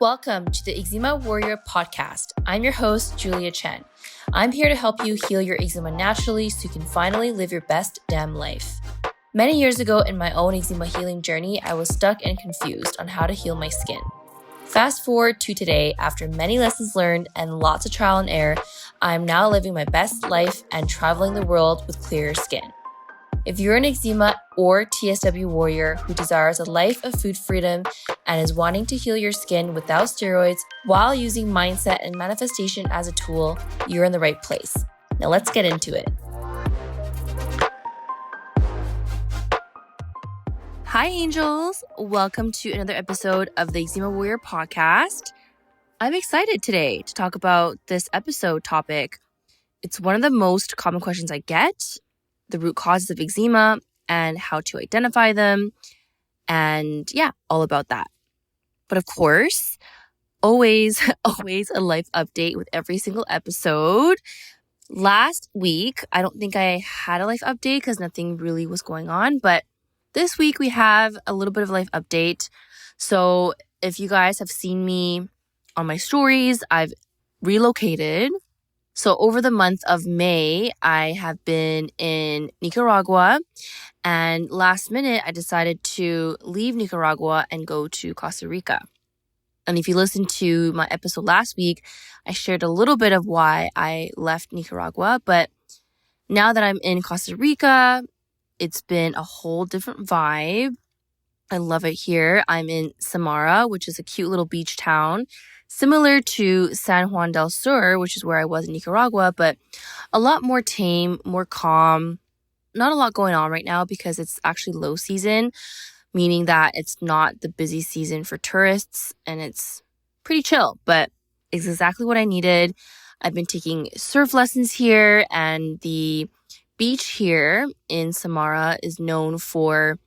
Welcome to the Eczema Warrior podcast. I'm your host, Julia Chen. I'm here to help you heal your eczema naturally so you can finally live your best damn life. Many years ago in my own eczema healing journey, I was stuck and confused on how to heal my skin. Fast forward to today, after many lessons learned and lots of trial and error, I'm now living my best life and traveling the world with clearer skin. If you're an eczema or TSW warrior who desires a life of food freedom and is wanting to heal your skin without steroids while using mindset and manifestation as a tool, you're in the right place. Now let's get into it. Hi, angels. Welcome to another episode of the Eczema Warrior podcast. I'm excited today to talk about this episode topic. It's one of the most common questions I get. The root causes of eczema and how to identify them. And yeah, all about that. But of course, always a life update with every single episode. Last week, I don't think I had a life update because nothing really was going on. But this week we have a little bit of a life update. So if you guys have seen me on my stories, I've relocated. So over the month of May, I have been in Nicaragua, and last minute, I decided to leave Nicaragua and go to Costa Rica. And if you listened to my episode last week, I shared a little bit of why I left Nicaragua, but now that I'm in Costa Rica, it's been a whole different vibe. I love it here. I'm in Samara, which is a cute little beach town, similar to San Juan del Sur, which is where I was in Nicaragua, but a lot more tame, more calm. Not a lot going on right now because it's actually low season, meaning that it's not the busy season for tourists and it's pretty chill, but it's exactly what I needed. I've been taking surf lessons here, and the beach here in Samara is known for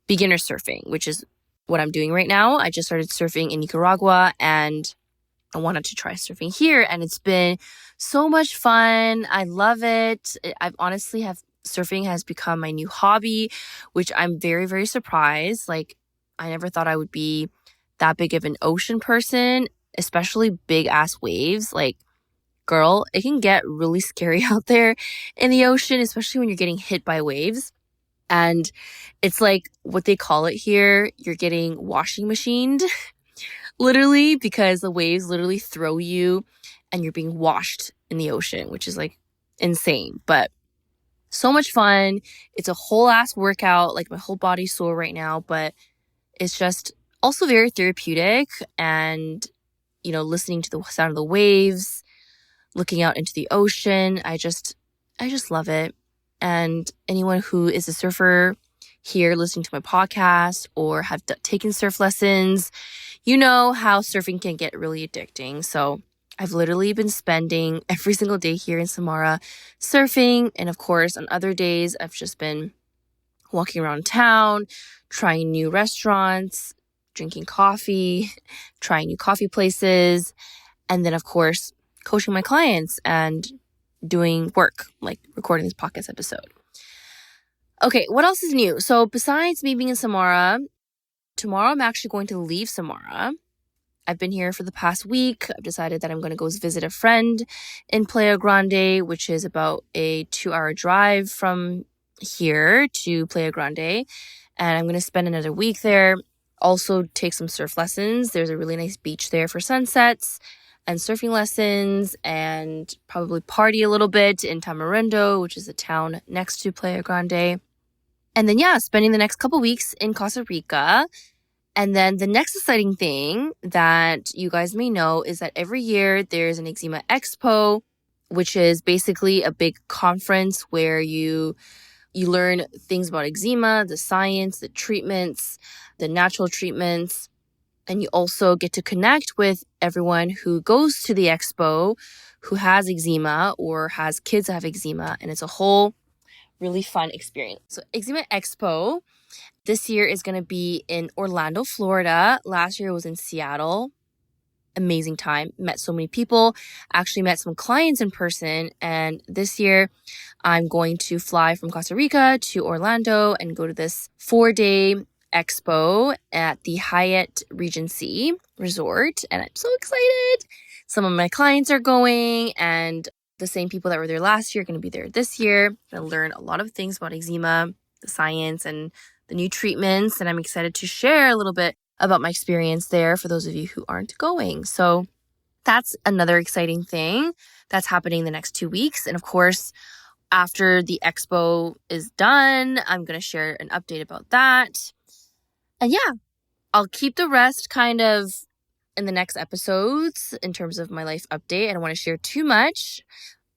beginner surfing, which is what I'm doing right now. I just started surfing in Nicaragua and I wanted to try surfing here, and it's been so much fun. I love it. Surfing has become my new hobby, which I'm very, very surprised. Like, I never thought I would be that big of an ocean person, especially big ass waves. Like, girl, it can get really scary out there in the ocean, especially when you're getting hit by waves. And it's like what they call it here, you're getting washing machined, literally, because the waves literally throw you and you're being washed in the ocean, which is like insane, but so much fun. It's a whole ass workout. Like, my whole body's sore right now, but it's just also very therapeutic. And, you know, listening to the sound of the waves, looking out into the ocean, I just love it. And anyone who is a surfer here listening to my podcast or have taken surf lessons, you know how surfing can get really addicting. So I've literally been spending every single day here in Samara surfing. And of course, on other days, I've just been walking around town, trying new restaurants, drinking coffee, trying new coffee places, and then, of course, coaching my clients and doing work, like recording this podcast episode. Okay, what else is new? So besides me being in Samara, tomorrow I'm actually going to leave Samara. I've been here for the past week. I've decided that I'm going to go visit a friend in Playa Grande, which is about a 2-hour drive from here to Playa Grande. And I'm going to spend another week there. Also take some surf lessons. There's a really nice beach there for sunsets and surfing lessons, and probably party a little bit in Tamarindo, which is a town next to Playa Grande. And then, spending the next couple weeks in Costa Rica. And then the next exciting thing that you guys may know is that every year there's an Eczema Expo, which is basically a big conference where you learn things about eczema, the science, the treatments, the natural treatments. And you also get to connect with everyone who goes to the expo who has eczema or has kids that have eczema. And it's a whole really fun experience. So Eczema Expo this year is going to be in Orlando, Florida. Last year it was in Seattle. Amazing time. Met so many people. Actually met some clients in person. And this year I'm going to fly from Costa Rica to Orlando and go to this 4-day expo at the Hyatt Regency Resort, and I'm so excited. Some of my clients are going, and the same people that were there last year are going to be there this year. I'm going to learn a lot of things about eczema, the science, and the new treatments, and I'm excited to share a little bit about my experience there for those of you who aren't going. So that's another exciting thing that's happening the next 2 weeks. And of course, after the expo is done, I'm going to share an update about that. And yeah, I'll keep the rest kind of in the next episodes in terms of my life update. I don't want to share too much,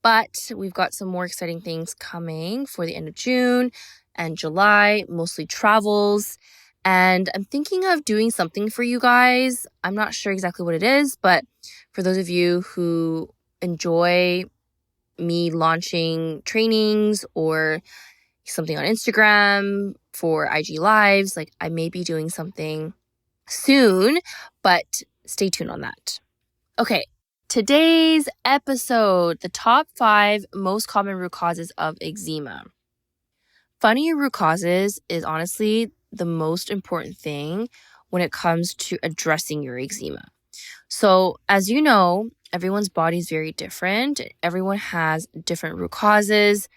but we've got some more exciting things coming for the end of June and July, mostly travels. And I'm thinking of doing something for you guys. I'm not sure exactly what it is, but for those of you who enjoy me launching trainings or something on Instagram for IG Lives, like I may be doing something soon, but stay tuned on that. Okay, today's episode, the top 5 most common root causes of eczema. Finding your root causes is honestly the most important thing when it comes to addressing your eczema. So as you know, everyone's body is very different. Everyone has different root causes.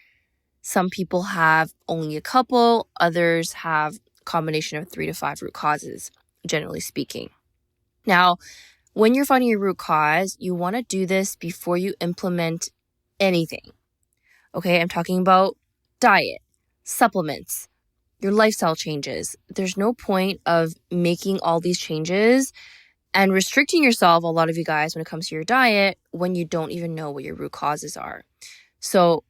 Some people have only a couple, others have a combination of 3 to 5 root causes, generally speaking. Now, when you're finding your root cause, you want to do this before you implement anything. Okay, I'm talking about diet, supplements, your lifestyle changes. There's no point of making all these changes and restricting yourself, a lot of you guys, when it comes to your diet, when you don't even know what your root causes are. So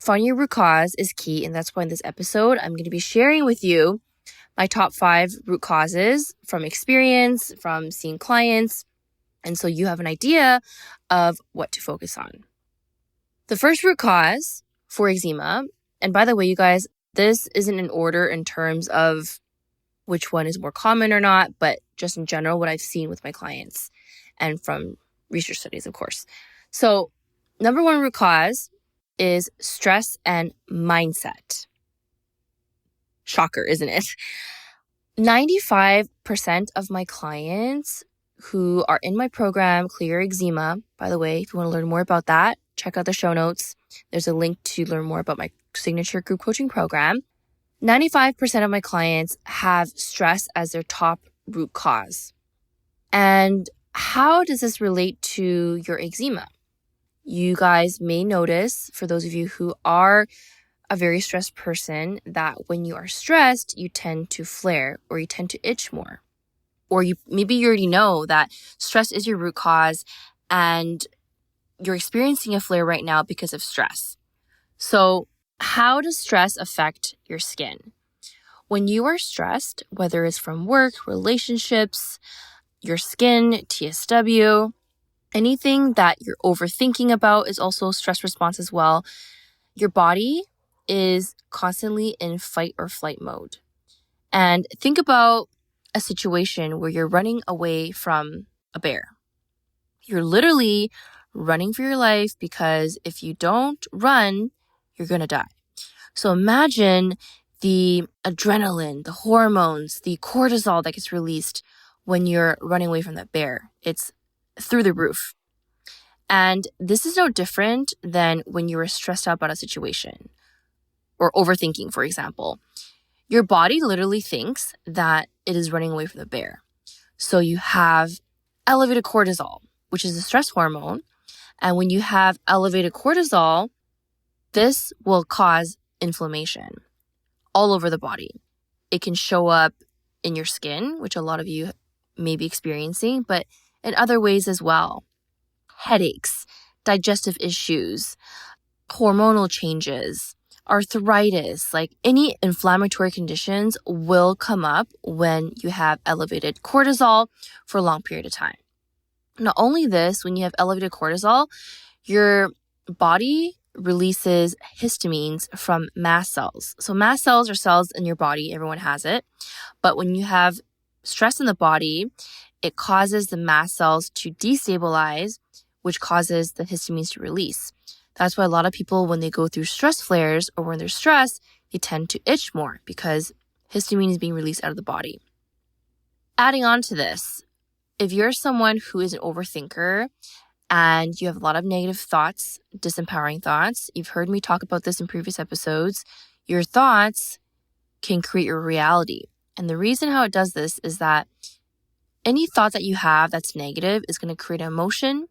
finding your root cause is key, and that's why in this episode, I'm going to be sharing with you my top 5 root causes from experience, from seeing clients, and so you have an idea of what to focus on. The first root cause for eczema, and by the way, you guys, this isn't in order in terms of which one is more common or not, but just in general, what I've seen with my clients and from research studies, of course. So number 1 root cause is stress and mindset. Shocker, isn't it? 95% of my clients who are in my program, Clear Eczema, by the way, if you want to learn more about that, check out the show notes. There's a link to learn more about my signature group coaching program. 95% of my clients have stress as their top root cause. And how does this relate to your eczema? You guys may notice, for those of you who are a very stressed person, that when you are stressed, you tend to flare or you tend to itch more. Or maybe you already know that stress is your root cause and you're experiencing a flare right now because of stress. So how does stress affect your skin? When you are stressed, whether it's from work, relationships, your skin, TSW, anything that you're overthinking about is also a stress response as well. Your body is constantly in fight or flight mode. And think about a situation where you're running away from a bear. You're literally running for your life because if you don't run, you're going to die. So imagine the adrenaline, the hormones, the cortisol that gets released when you're running away from that bear. It's through the roof. And this is no different than when you were stressed out about a situation or overthinking, for example. Your body literally thinks that it is running away from the bear. So you have elevated cortisol, which is a stress hormone. And when you have elevated cortisol, this will cause inflammation all over the body. It can show up in your skin, which a lot of you may be experiencing, but in other ways as well. Headaches, digestive issues, hormonal changes, arthritis, like any inflammatory conditions will come up when you have elevated cortisol for a long period of time. Not only this, when you have elevated cortisol, your body releases histamines from mast cells. So mast cells are cells in your body, everyone has it. But when you have stress in the body, it causes the mast cells to destabilize, which causes the histamines to release. That's why a lot of people, when they go through stress flares or when they're stressed, they tend to itch more because histamine is being released out of the body. Adding on to this, if you're someone who is an overthinker and you have a lot of negative thoughts, disempowering thoughts, you've heard me talk about this in previous episodes, your thoughts can create your reality. And the reason how it does this is that any thought that you have that's negative is going to create an emotion.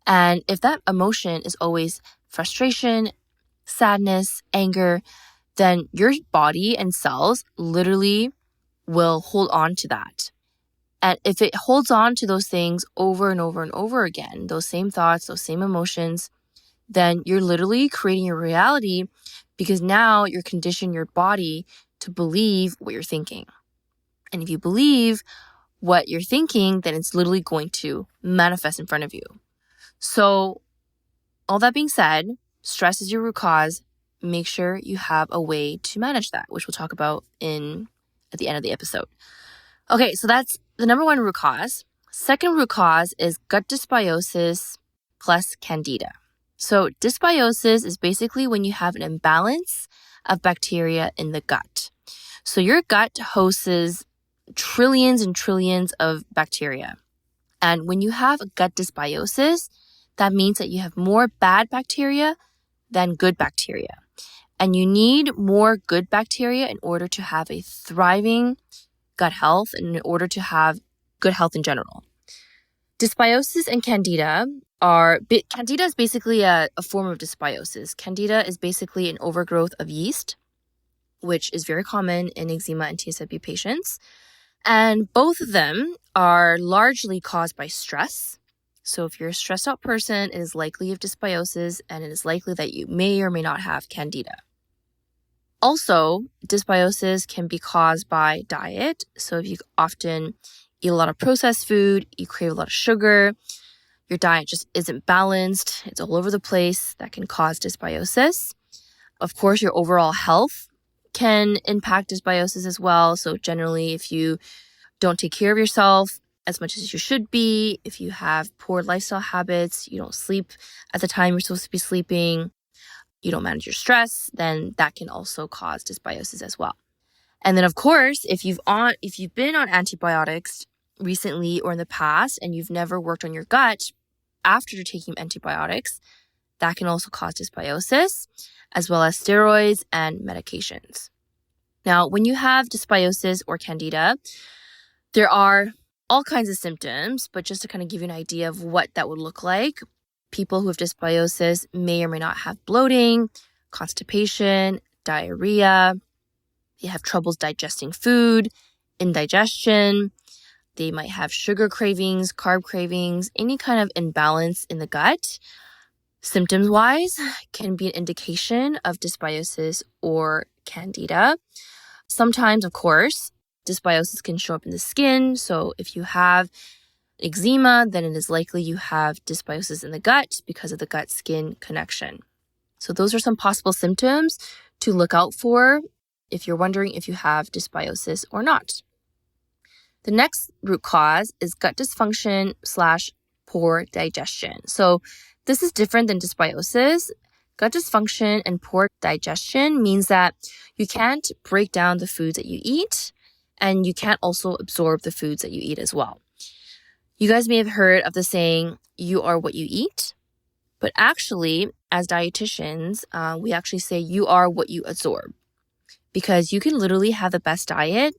And if that emotion is always frustration, sadness, anger, then your body and cells literally will hold on to that. And if it holds on to those things over and over and over again, those same thoughts, those same emotions, then you're literally creating your reality because now you're conditioning your body to believe what you're thinking. And if you believe what you're thinking, then it's literally going to manifest in front of you. So all that being said, stress is your root cause. Make sure you have a way to manage that, which we'll talk about at the end of the episode. Okay, so that's the number one root cause. Second root cause is gut dysbiosis plus candida. So dysbiosis is basically when you have an imbalance of bacteria in the gut. So your gut hosts trillions and trillions of bacteria. And when you have a gut dysbiosis, that means that you have more bad bacteria than good bacteria. And you need more good bacteria in order to have a thriving gut health and in order to have good health in general. Dysbiosis and candida candida is basically a form of dysbiosis. Candida is basically an overgrowth of yeast, which is very common in eczema and TSW patients. And both of them are largely caused by stress. So if you're a stressed out person, it is likely you have dysbiosis, and it is likely that you may or may not have candida. Also, dysbiosis can be caused by diet. So if you often eat a lot of processed food, you crave a lot of sugar, your diet just isn't balanced, it's all over the place, that can cause dysbiosis. Of course, your overall health can impact dysbiosis as well. So generally, if you don't take care of yourself as much as you should be, if you have poor lifestyle habits, you don't sleep at the time you're supposed to be sleeping, you don't manage your stress, then that can also cause dysbiosis as well. And then of course, if you've been on antibiotics recently or in the past and you've never worked on your gut after you're taking antibiotics, that can also cause dysbiosis, as well as steroids and medications. Now, when you have dysbiosis or candida, there are all kinds of symptoms, but just to kind of give you an idea of what that would look like, people who have dysbiosis may or may not have bloating, constipation, diarrhea. They have troubles digesting food, indigestion. They might have sugar cravings, carb cravings, any kind of imbalance in the gut. Symptoms-wise, can be an indication of dysbiosis or candida. Sometimes, of course, dysbiosis can show up in the skin. So if you have eczema, then it is likely you have dysbiosis in the gut because of the gut-skin connection. So those are some possible symptoms to look out for if you're wondering if you have dysbiosis or not. The next root cause is gut dysfunction / poor digestion. So this is different than dysbiosis. Gut dysfunction and poor digestion means that you can't break down the foods that you eat, and you can't also absorb the foods that you eat as well. You guys may have heard of the saying, you are what you eat. But actually, as dietitians, we actually say you are what you absorb. Because you can literally have the best diet,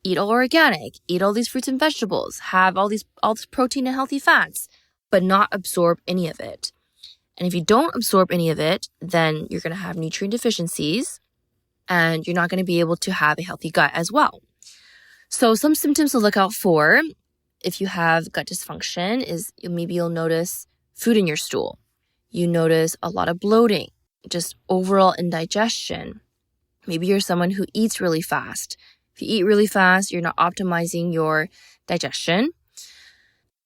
eat all organic, eat all these fruits and vegetables, have all this protein and healthy fats, but not absorb any of it. And if you don't absorb any of it, then you're going to have nutrient deficiencies and you're not going to be able to have a healthy gut as well. So some symptoms to look out for if you have gut dysfunction is maybe you'll notice food in your stool. You notice a lot of bloating, just overall indigestion. Maybe you're someone who eats really fast. If you eat really fast, you're not optimizing your digestion.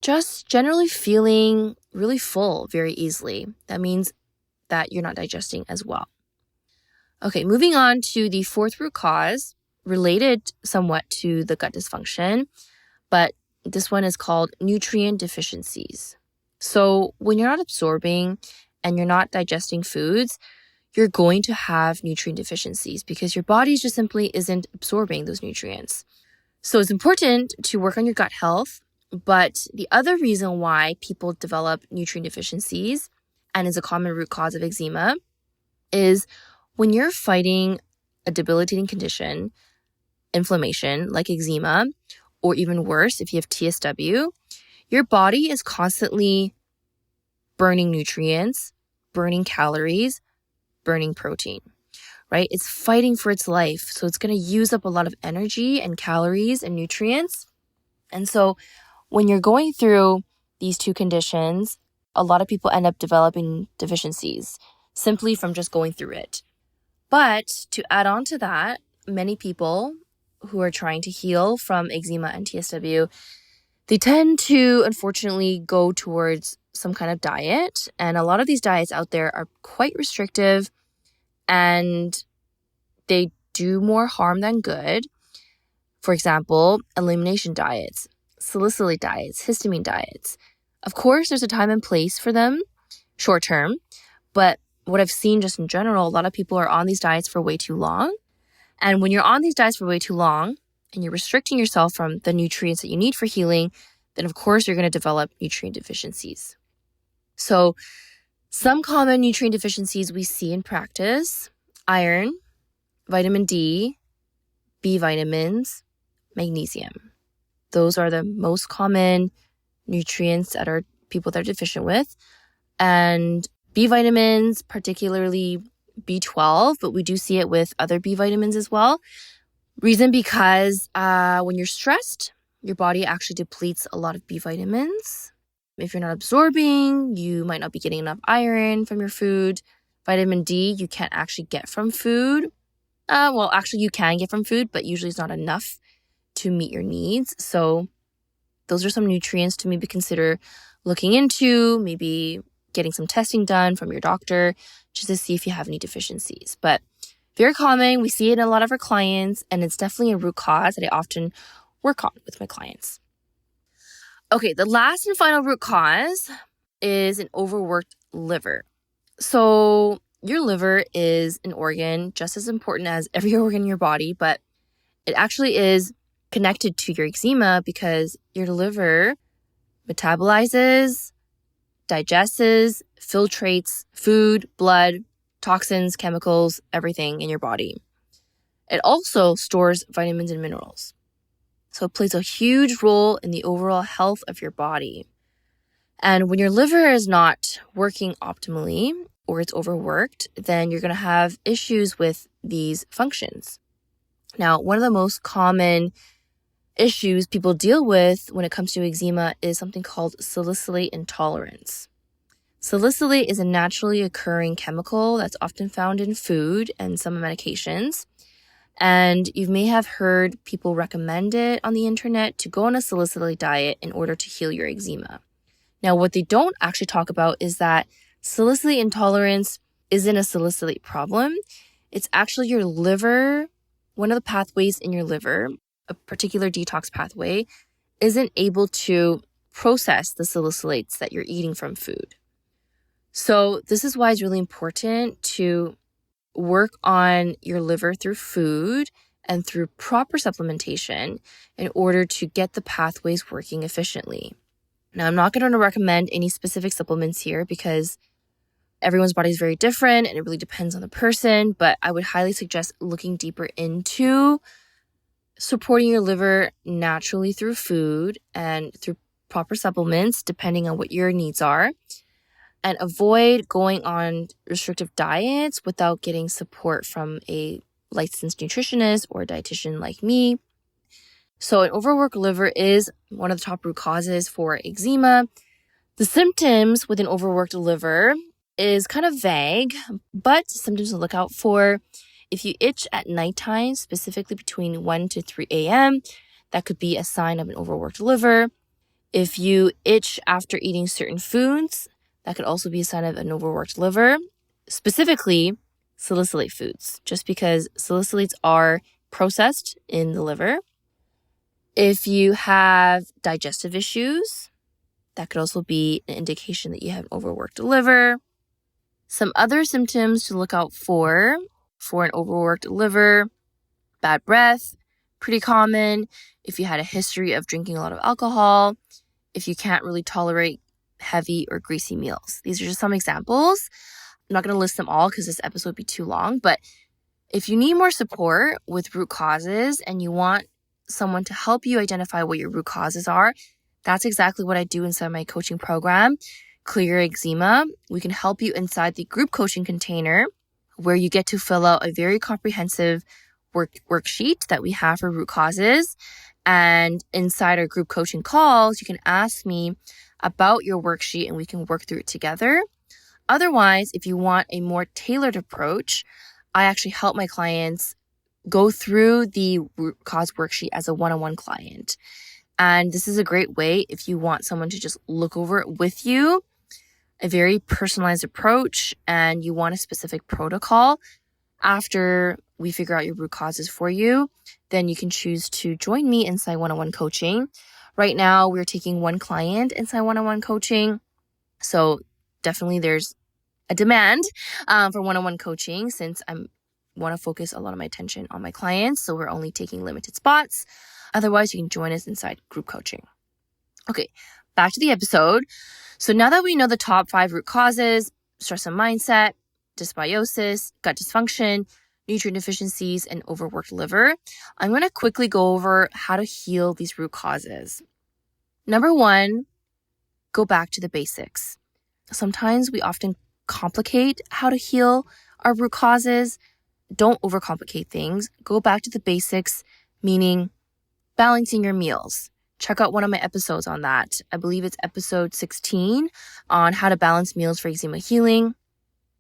Just generally feeling really full very easily. That means that you're not digesting as well. Okay, moving on to the fourth root cause, related somewhat to the gut dysfunction, but this one is called nutrient deficiencies. So when you're not absorbing and you're not digesting foods, you're going to have nutrient deficiencies because your body just simply isn't absorbing those nutrients. So it's important to work on your gut health. But the other reason why people develop nutrient deficiencies and is a common root cause of eczema is when you're fighting a debilitating condition, inflammation like eczema, or even worse, if you have TSW, your body is constantly burning nutrients, burning calories, burning protein, right? It's fighting for its life. So it's going to use up a lot of energy and calories and nutrients. And so when you're going through these two conditions, a lot of people end up developing deficiencies simply from just going through it. But to add on to that, many people who are trying to heal from eczema and TSW, they tend to unfortunately go towards some kind of diet. And a lot of these diets out there are quite restrictive and they do more harm than good. For example, elimination diets, salicylate diets, histamine diets. Of course, there's a time and place for them, short term, but what I've seen just in general, a lot of people are on these diets for way too long. And when you're on these diets for way too long and you're restricting yourself from the nutrients that you need for healing, then of course you're going to develop nutrient deficiencies. So some common nutrient deficiencies we see in practice: iron, vitamin D, B vitamins, magnesium. Those are the most common nutrients that are people that are deficient with. And B vitamins, particularly B12, but we do see it with other B vitamins as well. Reason because when you're stressed, your body actually depletes a lot of B vitamins. If you're not absorbing, you might not be getting enough iron from your food. Vitamin D, you can't actually get from food. Well, actually you can get from food, but usually it's not enough to meet your needs. So those are some nutrients to maybe consider looking into, maybe getting some testing done from your doctor just to see if you have any deficiencies. But very common, we see it in a lot of our clients, and it's definitely a root cause that I often work on with my clients. Okay, the last and final root cause is an overworked liver. So your liver is an organ just as important as every organ in your body, but it actually is connected to your eczema because your liver metabolizes, digests, filtrates food, blood, toxins, chemicals, everything in your body. It also stores vitamins and minerals. So it plays a huge role in the overall health of your body. And when your liver is not working optimally or it's overworked, then you're going to have issues with these functions. Now, one of the most common issues people deal with when it comes to eczema is something called salicylate intolerance. Salicylate is a naturally occurring chemical that's often found in food and some medications. And you may have heard people recommend it on the internet to go on a salicylate diet in order to heal your eczema. Now, what they don't actually talk about is that salicylate intolerance isn't a salicylate problem. It's actually your liver, one of the pathways in your liver, a particular detox pathway, isn't able to process the salicylates that you're eating from food. So this is why it's really important to work on your liver through food and through proper supplementation in order to get the pathways working efficiently. Now, I'm not going to recommend any specific supplements here because everyone's body is very different and it really depends on the person, but I would highly suggest looking deeper into supporting your liver naturally through food and through proper supplements, depending on what your needs are. And avoid going on restrictive diets without getting support from a licensed nutritionist or a dietitian like me. So an overworked liver is one of the top root causes for eczema. The symptoms with an overworked liver is kind of vague, but symptoms to look out for: if you itch at nighttime, specifically between 1 to 3 a.m., that could be a sign of an overworked liver. If you itch after eating certain foods, that could also be a sign of an overworked liver, specifically salicylate foods, just because salicylates are processed in the liver. If you have digestive issues, that could also be an indication that you have an overworked liver. Some other symptoms to look out for an overworked liver, bad breath, pretty common. If you had a history of drinking a lot of alcohol, if you can't really tolerate heavy or greasy meals. These are just some examples. I'm not going to list them all because this episode would be too long, but if you need more support with root causes and you want someone to help you identify what your root causes are, that's exactly what I do inside my coaching program, Clear Your Eczema. We can help you inside the group coaching container where you get to fill out a very comprehensive worksheet that we have for root causes. And inside our group coaching calls, you can ask me about your worksheet and we can work through it together. Otherwise, if you want a more tailored approach, I actually help my clients go through the root cause worksheet as a one-on-one client. And this is a great way if you want someone to just look over it with you, a very personalized approach, and you want a specific protocol. After we figure out your root causes for you, then you can choose to join me inside one-on-one coaching. Right now, we're taking one client inside one-on-one coaching. So definitely there's a demand for one-on-one coaching since I want to focus a lot of my attention on my clients. So we're only taking limited spots. Otherwise, you can join us inside group coaching. Okay, back to the episode. So now that we know the top 5 root causes, stress and mindset, dysbiosis, gut dysfunction, nutrient deficiencies, and overworked liver, I'm going to quickly go over how to heal these root causes. Number 1, go back to the basics. Sometimes we often complicate how to heal our root causes. Don't overcomplicate things. Go back to the basics, meaning balancing your meals. Check out one of my episodes on that. I believe it's episode 16 on how to balance meals for eczema healing.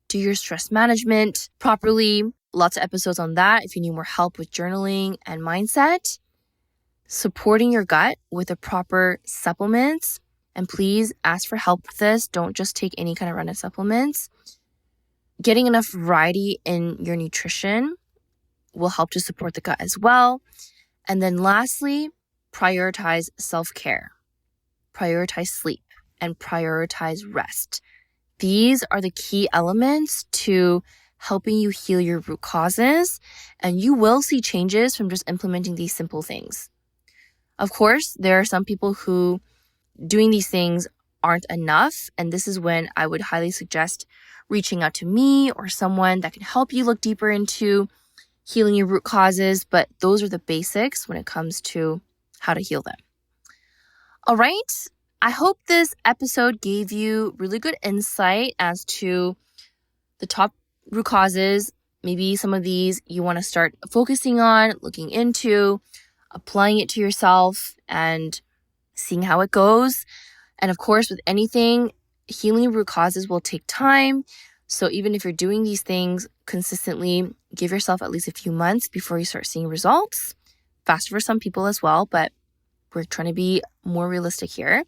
Do your stress management properly. Lots of episodes on that if you need more help with journaling and mindset. Supporting your gut with the proper supplements. And please ask for help with this. Don't just take any kind of random supplements. Getting enough variety in your nutrition will help to support the gut as well. And then lastly, prioritize self-care, prioritize sleep, and prioritize rest. These are the key elements to helping you heal your root causes, and you will see changes from just implementing these simple things. Of course, there are some people who doing these things aren't enough, and this is when I would highly suggest reaching out to me or someone that can help you look deeper into healing your root causes, but those are the basics when it comes to how to heal them. All right, I hope this episode gave you really good insight as to the top root causes. Maybe some of these you want to start focusing on, looking into, applying it to yourself, and seeing how it goes. And of course, with anything, healing root causes will take time. So even if you're doing these things consistently, give yourself at least a few months before you start seeing results. Faster for some people as well, but we're trying to be more realistic here.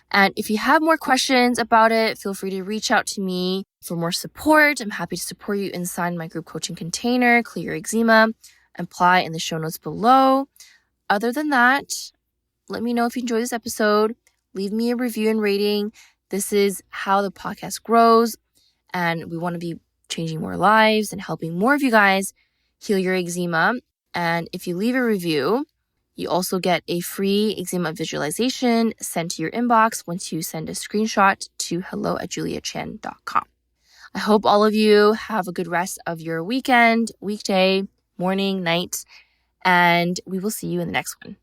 And if you have more questions about it, feel free to reach out to me for more support. I'm happy to support you inside my group coaching container, Clear Your Eczema. Apply in the show notes below. Other than that, let me know if you enjoyed this episode. Leave me a review and rating. This is how the podcast grows, and we want to be changing more lives and helping more of you guys heal your eczema. And if you leave a review, you also get a free eczema visualization sent to your inbox once you send a screenshot to hello@juliachen.com. I hope all of you have a good rest of your weekend, weekday, morning, night, and we will see you in the next one.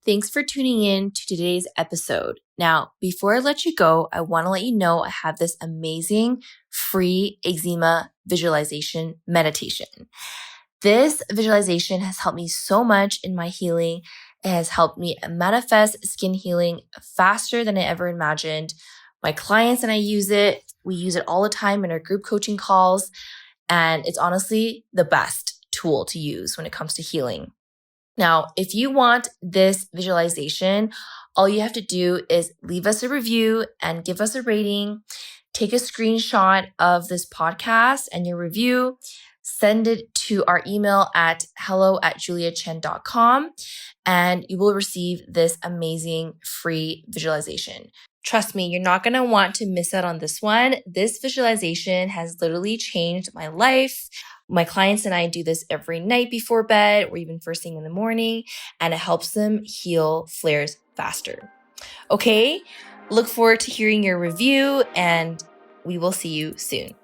Thanks for tuning in to today's episode. Now, before I let you go, I want to let you know I have this amazing free eczema visualization meditation. This visualization has helped me so much in my healing. It has helped me manifest skin healing faster than I ever imagined. My clients and I use it. We use it all the time in our group coaching calls, and it's honestly the best tool to use when it comes to healing. Now, if you want this visualization, all you have to do is leave us a review and give us a rating. Take a screenshot of this podcast and your review. Send it to our email at hello@juliachen.com, and you will receive this amazing free visualization. Trust me, you're not going to want to miss out on this one. This visualization has literally changed my life. My clients and I do this every night before bed or even first thing in the morning, and it helps them heal flares faster. Okay, look forward to hearing your review, and we will see you soon.